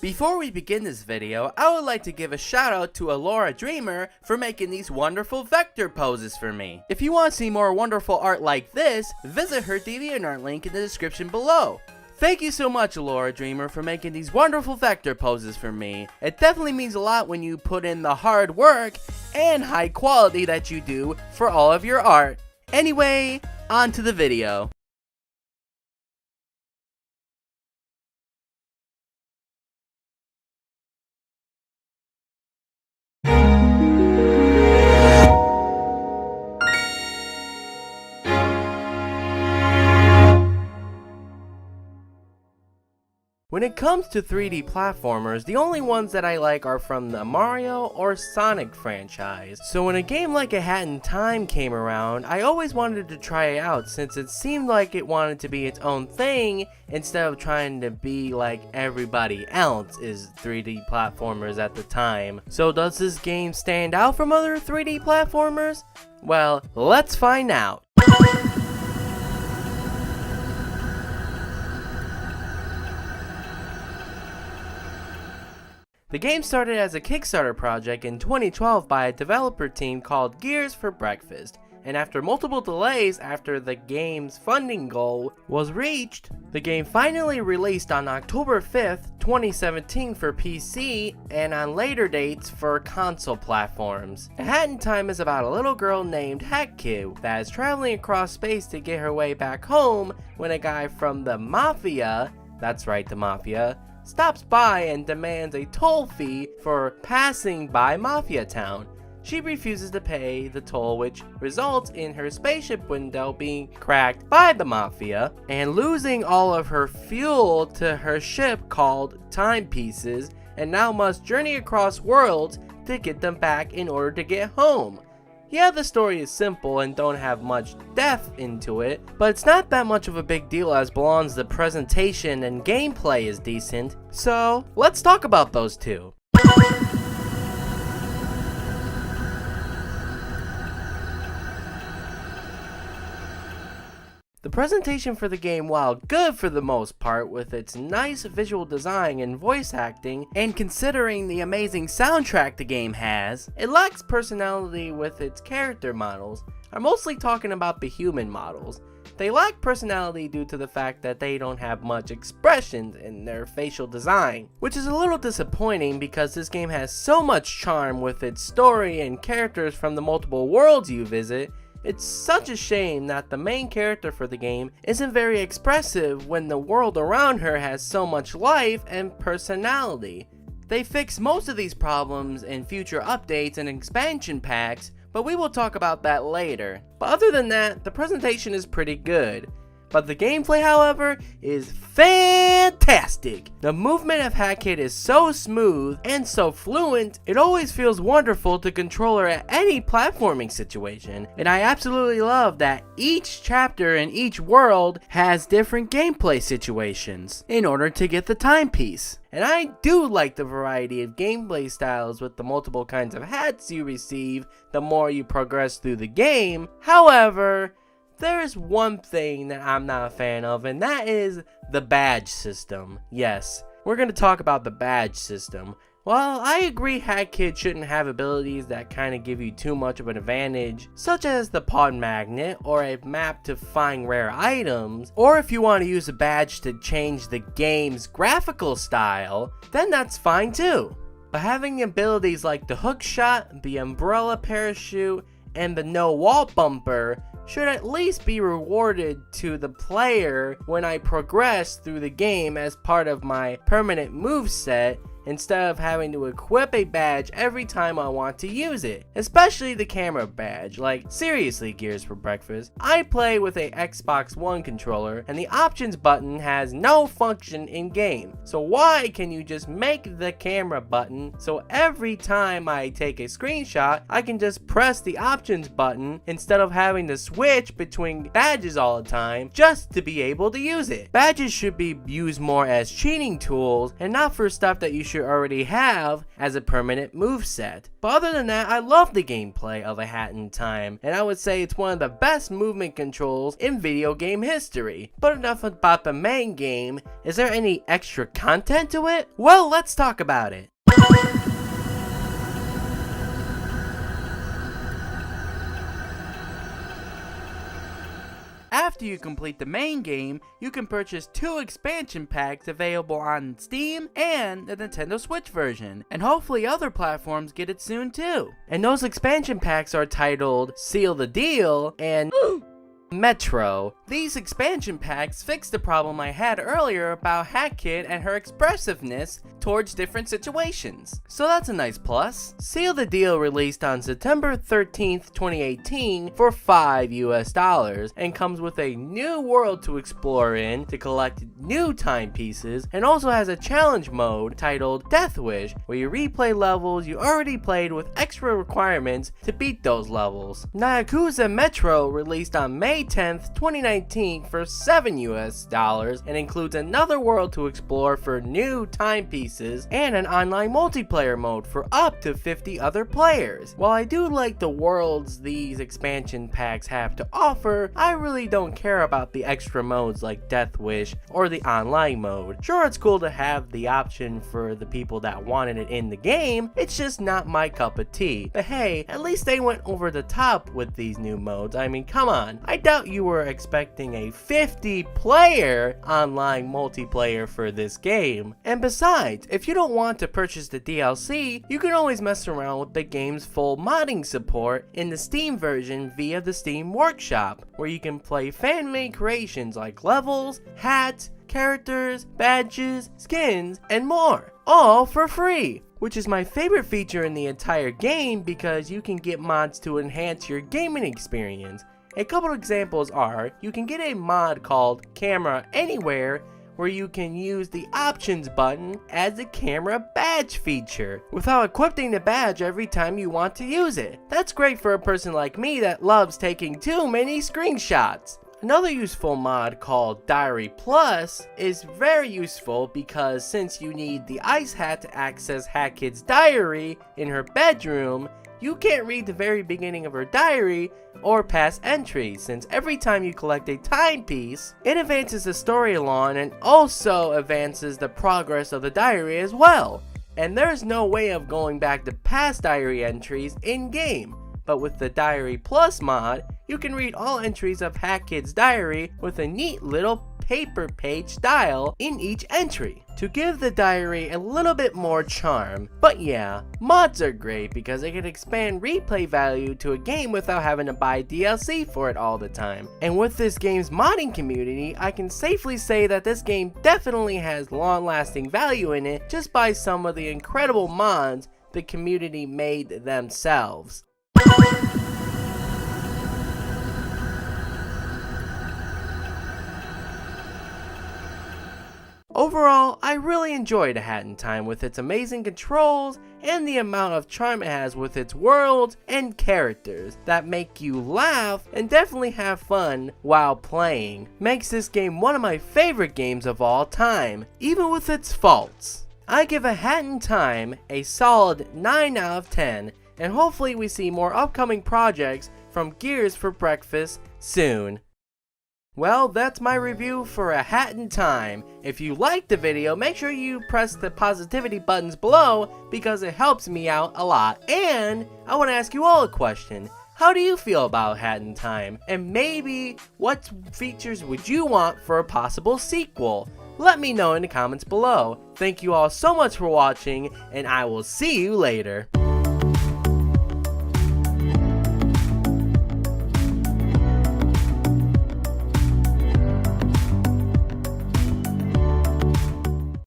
Before we begin this video, I would like to give a shout out to Alora Dreamer for making these wonderful vector poses for me. If you want to see more wonderful art like this, visit her DeviantArt link in the description below. Thank you so much, Alora Dreamer, for making these wonderful vector poses for me. It definitely means a lot when you put in the hard work and high quality that you do for all of your art. Anyway, on to the video. When it comes to 3D platformers, the only ones that I like are from the Mario or Sonic franchise. So when a game like A Hat in Time came around, I always wanted to try it out since it seemed like it wanted to be its own thing instead of trying to be like everybody else is 3D platformers at the time. So does this game stand out from other 3D platformers? Well, let's find out. The game started as a Kickstarter project in 2012 by a developer team called Gears for Breakfast, and after multiple delays after the game's funding goal was reached, the game finally released on October 5th, 2017 for PC and on later dates for console platforms. A Hat in Time is about a little girl named Hat Kid that is traveling across space to get her way back home when a guy from the Mafia, that's right, the Mafia, stops by and demands a toll fee for passing by Mafia Town. She refuses to pay the toll, which results in her spaceship window being cracked by the Mafia and losing all of her fuel to her ship called timepieces, and now must journey across worlds to get them back in order to get home. Yeah, the story is simple and don't have much depth into it, but it's not that much of a big deal as long as the presentation and gameplay is decent. So, let's talk about those two. The presentation for the game, while good for the most part with its nice visual design and voice acting, and considering the amazing soundtrack the game has, it lacks personality with its character models. I'm mostly talking about the human models. They lack personality due to the fact that they don't have much expression in their facial design, which is a little disappointing because this game has so much charm with its story and characters from the multiple worlds you visit. It's such a shame that the main character for the game isn't very expressive when the world around her has so much life and personality. They fix most of these problems in future updates and expansion packs, but we will talk about that later. But other than that, the presentation is pretty good. But the gameplay, however, is fantastic. The movement of Hat Kid is so smooth and so fluent, it always feels wonderful to control her at any platforming situation. And I absolutely love that each chapter in each world has different gameplay situations in order to get the timepiece. And I do like the variety of gameplay styles with the multiple kinds of hats you receive the more you progress through the game. However, there is one thing that I'm not a fan of, and that is the badge system. Yes, we're going to talk about the badge system. While I agree Hat Kid shouldn't have abilities that kind of give you too much of an advantage, such as the pod magnet or a map to find rare items, or if you want to use a badge to change the game's graphical style, then that's fine too. But having abilities like the hook shot, the umbrella parachute, and the no wall bumper should at least be rewarded to the player when I progress through the game as part of my permanent moveset, instead of having to equip a badge every time I want to use it. Especially the camera badge. Like, seriously, Gears for Breakfast. I play with a Xbox One controller and the options button has no function in game. So why can you just make the camera button so every time I take a screenshot I can just press the options button instead of having to switch between badges all the time just to be able to use it. Badges should be used more as cheating tools and not for stuff that you should should already have as a permanent moveset. But other than that, I love the gameplay of A Hat in Time, and I would say it's one of the best movement controls in video game history. But enough about the main game. Is there any extra content to it? Well, let's talk about it. After you complete the main game, you can purchase 2 expansion packs available on Steam and the Nintendo Switch version, and hopefully other platforms get it soon too. And those expansion packs are titled Seal the Deal and Metro. These expansion packs fix the problem I had earlier about Hat Kid and her expressiveness towards different situations. So that's a nice plus. Seal the Deal released on September 13th, 2018 for $5 and comes with a new world to explore in to collect new timepieces, and also has a challenge mode titled Death Wish where you replay levels you already played with extra requirements to beat those levels. Yakuza Metro released on May 10th, 2019 for $7 and includes another world to explore for new timepieces and an online multiplayer mode for up to 50 other players. While I do like the worlds these expansion packs have to offer, I really don't care about the extra modes like Death Wish or the online mode. Sure, it's cool to have the option for the people that wanted it in the game, it's just not my cup of tea. But hey, at least they went over the top with these new modes. I mean, come on. I doubt you were expecting a 50-player online multiplayer for this game. And besides, if you don't want to purchase the DLC, you can always mess around with the game's full modding support in the Steam version via the Steam Workshop, where you can play fan-made creations like levels, hats, characters, badges, skins, and more, all for free. Which is my favorite feature in the entire game because you can get mods to enhance your gaming experience. A couple examples are, you can get a mod called Camera Anywhere where you can use the options button as a camera badge feature without equipping the badge every time you want to use it. That's great for a person like me that loves taking too many screenshots. Another useful mod called Diary Plus is very useful because since you need the ice hat to access Hat Kid's diary in her bedroom, you can't read the very beginning of her diary or past entries, since every time you collect a timepiece, it advances the story along and also advances the progress of the diary as well. And there's no way of going back to past diary entries in-game. But with the Diary Plus mod, you can read all entries of Hat Kid's diary with a neat little paper page style in each entry to give the diary a little bit more charm. But yeah, mods are great because they can expand replay value to a game without having to buy DLC for it all the time. And with this game's modding community, I can safely say that this game definitely has long-lasting value in it just by some of the incredible mods the community made themselves. Overall, I really enjoyed A Hat in Time with its amazing controls and the amount of charm it has with its worlds and characters that make you laugh and definitely have fun while playing. Makes this game one of my favorite games of all time, even with its faults. I give A Hat in Time a solid 9 out of 10, and hopefully we see more upcoming projects from Gears for Breakfast soon. Well, that's my review for A Hat in Time. If you liked the video, make sure you press the positivity buttons below because it helps me out a lot. And I want to ask you all a question. How do you feel about A Hat in Time? And maybe what features would you want for a possible sequel? Let me know in the comments below. Thank you all so much for watching, and I will see you later.